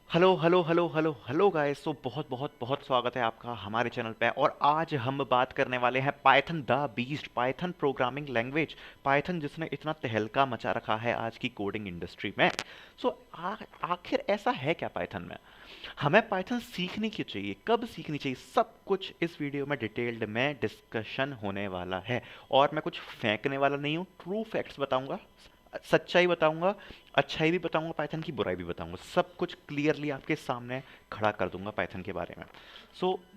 Hello hello hello hello hello guys. तो बहुत बहुत बहुत स्वागत है आपका हमारे चैनल पे। और आज हम बात करने वाले हैं Python the beast, Python programming language, Python जिसने इतना तहलका मचा रखा है आज की कोडिंग इंडस्ट्री में। सो आखिर ऐसा है क्या पाइथन में? हमें पाइथन सीखनी क्यों चाहिए, कब सीखनी चाहिए, सब कुछ इस वीडियो में डिटेल्ड में डिस्कशन होने वाला है। और मैं कुछ फेंकने वाला नहीं हूँ, ट्रू फैक्ट्स बताऊंगा, सच्चाई बताऊंगा, अच्छाई भी बताऊंगा पाइथन की, बुराई भी बताऊंगा, सब कुछ क्लियरली आपके सामने खड़ा कर दूंगा पाइथन के बारे में।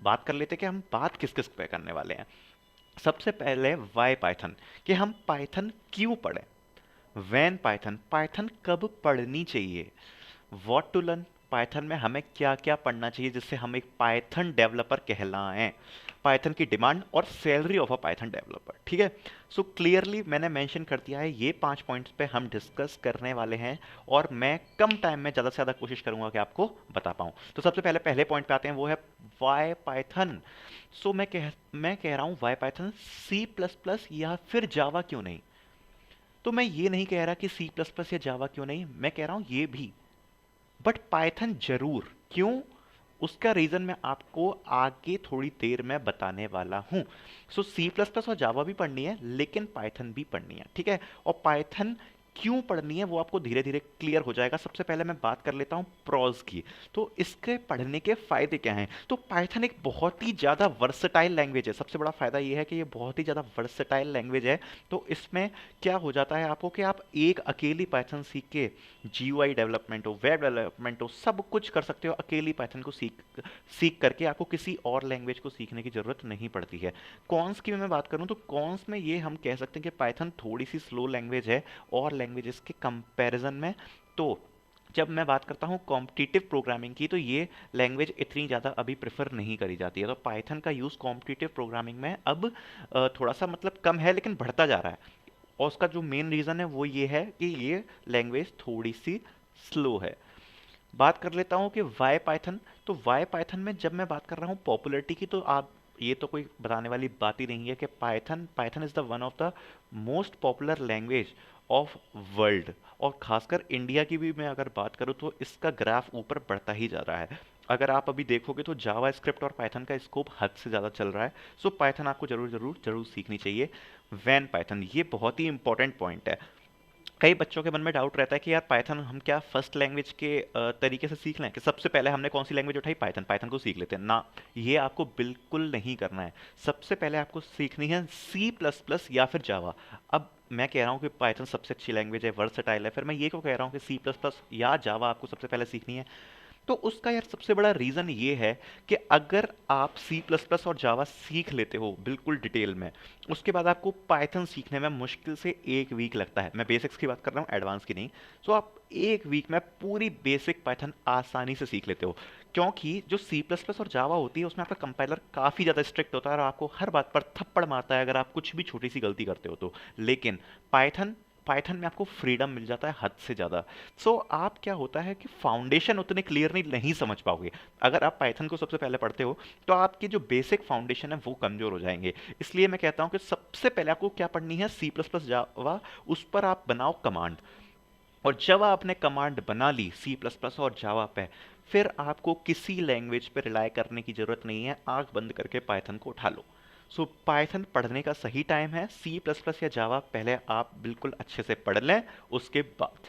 बात कर लेते कि हम बात किस किस पे करने वाले हैं। सबसे पहले वाई पाइथन, कि हम पाइथन क्यों पढ़ें। वैन पाइथन, पाइथन कब पढ़नी चाहिए। व्हाट टू लर्न, पाइथन में हमें क्या क्या पढ़ना चाहिए जिससे हम एक पाइथन डेवलपर कहलाएं। पाइथन की डिमांड और salary of a Python developer. ठीक है। क्लियरली मैंने मेंशन कर दिया है, ये 5 पॉइंट्स पे हम डिस्कस करने वाले हैं। और मैं कम टाइम में ज़्यादा से ज़्यादा कोशिश करूंगा कि आपको बता पाऊँ। तो सबसे पहले पहले पॉइंट पे आते हैं, वो है वाई पाइथन। मैं कह रहा हूँ why Python, C plus plus या फिर जावा क्यों नहीं। तो मैं ये नहीं कह रहा कि सी प्लस प्लस या जावा क्यों नहीं, मैं कह रहा हूँ ये भी, बट पाइथन जरूर। क्यों? उसका रीजन मैं आपको आगे थोड़ी देर में बताने वाला हूं। सी प्लस प्लस और जावा भी पढ़नी है, लेकिन पाइथन भी पढ़नी है। ठीक है। और पाइथन क्यों पढ़नी है वो आपको धीरे धीरे क्लियर हो जाएगा। सबसे पहले मैं बात कर लेता हूं प्रोज की। तो इसके पढ़ने के फायदे क्या हैं। तो पाइथन एक बहुत ही ज़्यादा वर्सटाइल लैंग्वेज है। सबसे बड़ा फायदा ये है कि ये बहुत ही ज़्यादा वर्सटाइल लैंग्वेज है। तो इसमें क्या हो जाता है आपको कि आप एक अकेली पाइथन सीख के जीयूआई डेवलपमेंट हो, वेब डेवलपमेंट हो, सब कुछ कर सकते हो अकेली पाइथन को सीख सीख करके। आपको किसी और लैंग्वेज को सीखने की ज़रूरत नहीं पड़ती है। कॉन्स की मैं बात करूं तो कॉन्स में ये हम कह सकते हैं कि पाइथन थोड़ी सी स्लो लैंग्वेज है और लैंग्वेजेस के कंपैरिजन में। तो जब मैं बात करता हूँ कॉम्पिटिटिव प्रोग्रामिंग की, तो ये लैंग्वेज इतनी ज़्यादा अभी प्रेफर नहीं करी जाती है। तो पाइथन का यूज़ कॉम्पिटिटिव प्रोग्रामिंग में अब थोड़ा सा मतलब कम है, लेकिन बढ़ता जा रहा है। और उसका जो मेन रीज़न है वो ये है कि ये लैंग्वेज थोड़ी सी स्लो है। बात कर लेता हूँ कि वाई पाइथन। तो वाई पाइथन में जब मैं बात कर रहा हूँ पॉपुलैरिटी की, तो आप ये तो कोई बताने वाली बात ही नहीं है कि Python Python is the one of the most popular language of world. और खासकर इंडिया की भी मैं अगर बात करूँ तो इसका ग्राफ ऊपर बढ़ता ही जा रहा है। अगर आप अभी देखोगे तो जावा स्क्रिप्ट और पाइथन का स्कोप हद से ज़्यादा चल रहा है। पाइथन आपको जरूर जरूर जरूर सीखनी चाहिए। वैन पाइथन, ये बहुत ही इंपॉर्टेंट पॉइंट है। कई बच्चों के मन में डाउट रहता है कि यार पाइथन हम क्या फर्स्ट लैंग्वेज के तरीके से सीख लें, कि सबसे पहले हमने कौन सी लैंग्वेज उठाई, पाइथन, पाइथन को सीख लेते हैं ना। ये आपको बिल्कुल नहीं करना है। सबसे पहले आपको सीखनी है सी प्लस प्लस या फिर जावा। अब मैं कह रहा हूँ कि पाइथन सबसे अच्छी लैंग्वेज है, वर्सटाइल है, फिर मैं ये क्यों कह रहा हूँ कि सी प्लस प्लस या जावा आपको सबसे पहले सीखनी है। तो उसका यार सबसे बड़ा रीज़न ये है कि अगर आप सी प्लस प्लस और जावा सीख लेते हो बिल्कुल डिटेल में, उसके बाद आपको पाइथन सीखने में मुश्किल से 1 वीक लगता है। मैं बेसिक्स की बात कर रहा हूँ, एडवांस की नहीं। आप 1 वीक में पूरी बेसिक पाइथन आसानी से सीख लेते हो। क्योंकि जो सी प्लस प्लस और जावा होती है उसमें आपका कंपाइलर काफ़ी ज़्यादा स्ट्रिक्ट होता है और आपको हर बात पर थप्पड़ मारता है अगर आप कुछ भी छोटी सी गलती करते हो तो। लेकिन पाइथन पाइथन में आपको फ्रीडम मिल जाता है हद से ज़्यादा। आप क्या होता है कि फाउंडेशन उतने क्लियरली नहीं समझ पाओगे। अगर आप पाइथन को सबसे पहले पढ़ते हो तो आपकी जो बेसिक फाउंडेशन है वो कमज़ोर हो जाएंगे। इसलिए मैं कहता हूँ कि सबसे पहले आपको क्या पढ़नी है, सी प्लस प्लस जावा, उस पर आप बनाओ कमांड। और जब आपने कमांड बना ली सी प्लस प्लस और जावा पे, फिर आपको किसी लैंग्वेज पे रिलाय करने की ज़रूरत नहीं है, आंख बंद करके पाइथन को उठा लो। पाइथन पढ़ने का सही टाइम है सी प्लस प्लस या जावा पहले आप बिल्कुल अच्छे से पढ़ लें, उसके बाद।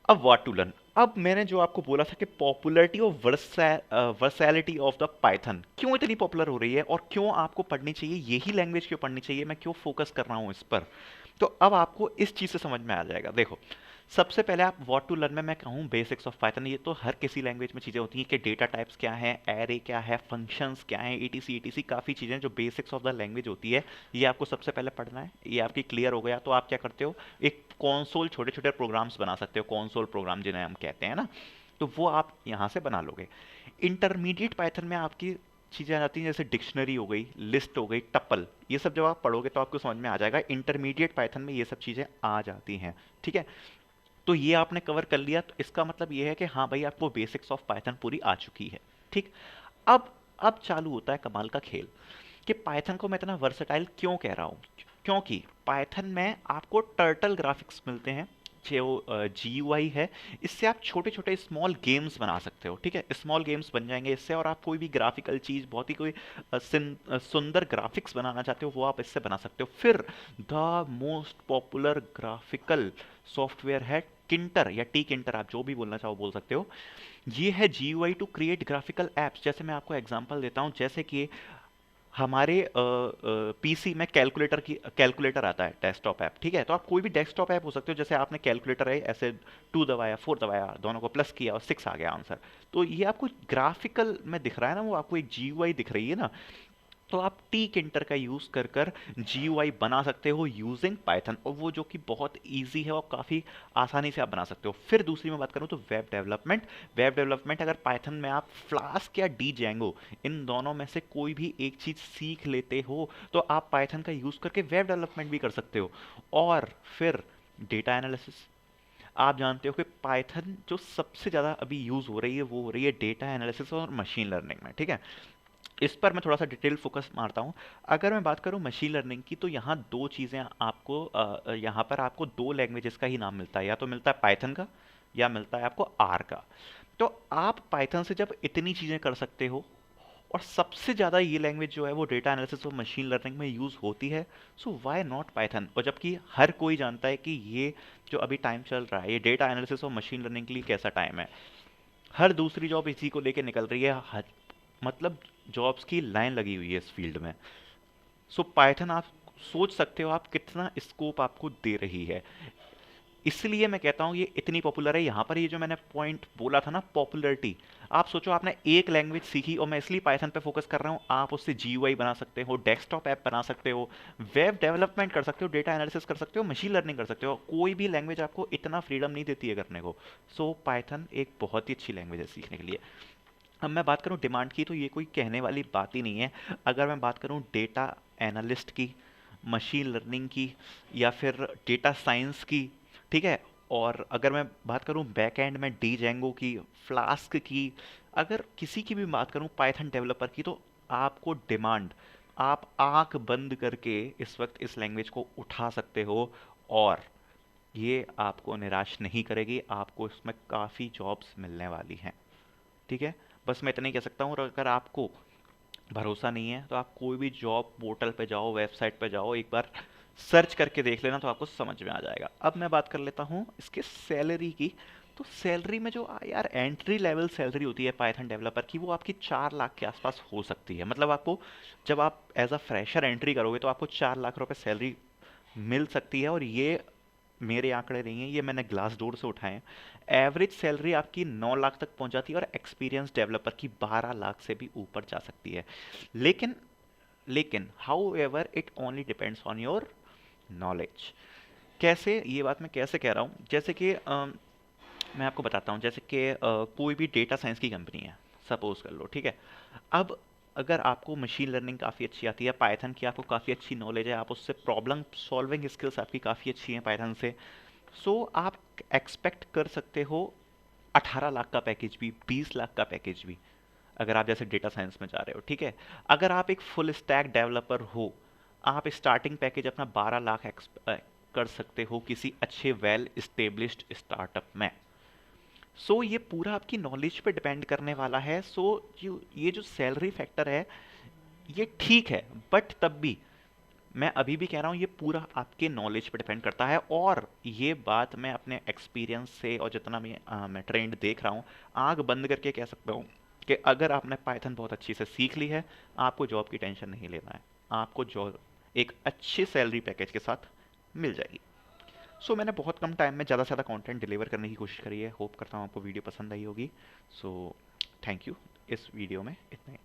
अब व्हाट टू लर्न। अब मैंने जो आपको बोला था कि पॉपुलैरिटी और वर्सैलिटी ऑफ द पाइथन क्यों इतनी पॉपुलर हो रही है और क्यों आपको पढ़नी चाहिए, यही लैंग्वेज क्यों पढ़नी चाहिए, मैं क्यों फोकस कर रहा हूँ इस पर। तो अब आपको इस चीज़ से समझ में आ जाएगा। देखो, सबसे पहले आप व्हाट टू लर्न में मैं कहूँ बेसिक्स ऑफ पाइथन। ये तो हर किसी लैंग्वेज में चीज़ें होती हैं कि डेटा टाइप्स क्या है, एरे क्या है, फंक्शंस क्या है, ईटीसी ईटीसी, काफ़ी चीज़ें जो बेसिक्स ऑफ द लैंग्वेज होती है, ये आपको सबसे पहले पढ़ना है। ये आपकी क्लियर हो गया तो आप क्या करते हो, एक कॉन्सोल, छोटे छोटे प्रोग्राम्स बना सकते हो, कॉन्सोल प्रोग्राम जिन्हें हम कहते हैं ना। तो वो आप यहाँ से बना लोगे। इंटरमीडिएट पाइथन में आपकी चीज़ें आ जाती हैं जैसे डिक्शनरी हो गई, लिस्ट हो गई, टपल, ये सब जब आप पढ़ोगे तो आपको समझ में आ जाएगा। इंटरमीडिएट पाइथन में ये सब चीज़ें आ जाती हैं। ठीक है। तो ये आपने कवर कर लिया, तो इसका मतलब ये है कि हाँ भाई आपको बेसिक्स ऑफ पाइथन पूरी आ चुकी है। ठीक। अब अब चालू होता है कमाल का खेल, कि पाइथन को मैं इतना वर्सटाइल क्यों कह रहा हूँ। क्योंकि पाइथन में आपको टर्टल ग्राफिक्स मिलते हैं। जो GUI है, इससे आप छोटे छोटे स्मॉल गेम्स बना सकते हो। ठीक है, स्मॉल गेम्स बन जाएंगे इससे, और आप कोई भी ग्राफिकल चीज़, बहुत ही कोई सुंदर ग्राफिक्स बनाना चाहते हो वो आप इससे बना सकते हो। फिर the most popular graphical software है किंटर, या टी किंटर, आप जो भी बोलना चाहो बोल सकते हो। ये है GUI to create graphical apps. जैसे मैं आपको एग्जांपल देता हूँ, जैसे कि हमारे PC में कैलकुलेटर आता है, डेस्कटॉप ऐप। ठीक है, तो आप कोई भी डेस्कटॉप ऐप हो सकते हो, जैसे आपने कैलकुलेटर है ऐसे 2 दबाया, 4 दबाया, दोनों को प्लस किया और 6 आ गया आंसर। तो ये आपको ग्राफिकल में दिख रहा है ना, वो आपको एक GUI दिख रही है ना। तो आप टी किंटर का यूज़ कर कर GUI बना सकते हो यूजिंग पाइथन, और वो जो कि बहुत इजी है और काफ़ी आसानी से आप बना सकते हो। फिर दूसरी मैं बात करूँ तो वेब डेवलपमेंट अगर पाइथन में आप फ्लास्क या डी जेंगो, इन दोनों में से कोई भी एक चीज़ सीख लेते हो तो आप पाइथन का यूज़ करके वेब डेवलपमेंट भी कर सकते हो। और फिर डेटा एनालिसिस, आप जानते हो कि पाइथन जो सबसे ज़्यादा अभी यूज़ हो रही है वो हो रही है डेटा एनालिसिस और मशीन लर्निंग में। ठीक है, इस पर मैं थोड़ा सा डिटेल फोकस मारता हूँ। अगर मैं बात करूँ मशीन लर्निंग की, तो यहाँ दो चीज़ें आपको यहाँ पर आपको दो लैंग्वेजेस का ही नाम मिलता है, या तो मिलता है पाइथन का या मिलता है आपको आर का। तो आप पाइथन से जब इतनी चीज़ें कर सकते हो, और सबसे ज़्यादा ये लैंग्वेज जो है वो डेटा एनालिसिस और मशीन लर्निंग में यूज़ होती है, सो वाई नॉट पाइथन। और जबकि हर कोई जानता है कि ये जो अभी टाइम चल रहा है, ये डेटा एनालिसिस और मशीन लर्निंग के लिए कैसा टाइम है। हर दूसरी जॉब इसी को लेके निकल रही है, मतलब जॉब्स की लाइन लगी हुई है इस फील्ड में। सो पाइथन आप सोच सकते हो आप कितना स्कोप आपको दे रही है। इसलिए मैं कहता हूँ ये इतनी पॉपुलर है। यहाँ पर ये जो मैंने पॉइंट बोला था ना, पॉपुलैरिटी, आप सोचो आपने एक लैंग्वेज सीखी, और मैं इसलिए पाइथन पे फोकस कर रहा हूँ, आप उससे GUI बना सकते हो, डेस्कटॉप ऐप बना सकते हो, वेब डेवलपमेंट कर सकते हो, डेटा एनालिसिस कर सकते हो, मशीन लर्निंग कर सकते हो। कोई भी लैंग्वेज आपको इतना फ्रीडम नहीं देती है करने को। सो पाइथन एक बहुत ही अच्छी लैंग्वेज है सीखने के लिए। अब मैं बात करूं डिमांड की, तो ये कोई कहने वाली बात ही नहीं है। अगर मैं बात करूं डेटा एनालिस्ट की, मशीन लर्निंग की, या फिर डेटा साइंस की, ठीक है, और अगर मैं बात करूं बैक एंड में डी जेंगो की, फ्लास्क की, अगर किसी की भी बात करूं पाइथन डेवलपर की, तो आपको डिमांड, आप आंख बंद करके इस वक्त इस लैंग्वेज को उठा सकते हो, और ये आपको निराश नहीं करेगी, आपको इसमें काफ़ी जॉब्स मिलने वाली हैं। ठीक है, बस मैं इतना ही कह सकता हूँ। और अगर आपको भरोसा नहीं है तो आप कोई भी जॉब पोर्टल पे जाओ, वेबसाइट पे जाओ, एक बार सर्च करके देख लेना, तो आपको समझ में आ जाएगा। अब मैं बात कर लेता हूँ इसके सैलरी की। तो सैलरी में जो यार एंट्री लेवल सैलरी होती है पाइथन डेवलपर की, वो आपकी 4 लाख के आसपास हो सकती है। मतलब आपको, जब आप एज अ फ्रेशर एंट्री करोगे तो आपको 4 लाख रुपए सैलरी मिल सकती है। और ये मेरे आंकड़े नहीं हैं, ये मैंने ग्लास डोर से उठाए हैं। एवरेज सैलरी आपकी 9 लाख तक पहुंच जाती है, और एक्सपीरियंस डेवलपर की 12 लाख से भी ऊपर जा सकती है। लेकिन लेकिन how ever it only depends on your knowledge. कैसे, ये बात मैं कैसे कह रहा हूँ, जैसे कि मैं आपको बताता हूँ। जैसे कि कोई भी डेटा साइंस की कंपनी है, सपोज कर लो, ठीक है। अब अगर आपको मशीन लर्निंग काफ़ी अच्छी आती है, पाइथन की आपको काफ़ी अच्छी नॉलेज है, आप उससे प्रॉब्लम सॉल्विंग स्किल्स आपकी काफ़ी अच्छी हैं पाइथन से, सो आप एक्सपेक्ट कर सकते हो 18 लाख का पैकेज भी, 20 लाख का पैकेज भी, अगर आप जैसे डेटा साइंस में जा रहे हो। ठीक है, अगर आप एक फुल स्टैक डेवलपर हो, आप स्टार्टिंग पैकेज अपना 12 लाख कर सकते हो किसी अच्छे वेल स्टेब्लिश्ड स्टार्टअप में। सो ये पूरा आपकी नॉलेज पे डिपेंड करने वाला है। सो ये जो सैलरी फैक्टर है, ये ठीक है, बट तब भी मैं अभी भी कह रहा हूँ ये पूरा आपके नॉलेज पे डिपेंड करता है। और ये बात मैं अपने एक्सपीरियंस से और जितना भी मैं ट्रेंड देख रहा हूँ, आंख बंद करके कह सकता हूँ कि अगर आपने पाइथन बहुत अच्छी से सीख ली है, आपको जॉब की टेंशन नहीं लेना है। आपको जॉब एक अच्छे सैलरी पैकेज के साथ मिल जाएगी। सो मैंने बहुत कम टाइम में ज़्यादा से ज़्यादा कंटेंट डिलीवर करने की कोशिश करी है। होप करता हूँ आपको वीडियो पसंद आई होगी। सो थैंक यू, इस वीडियो में इतना ही।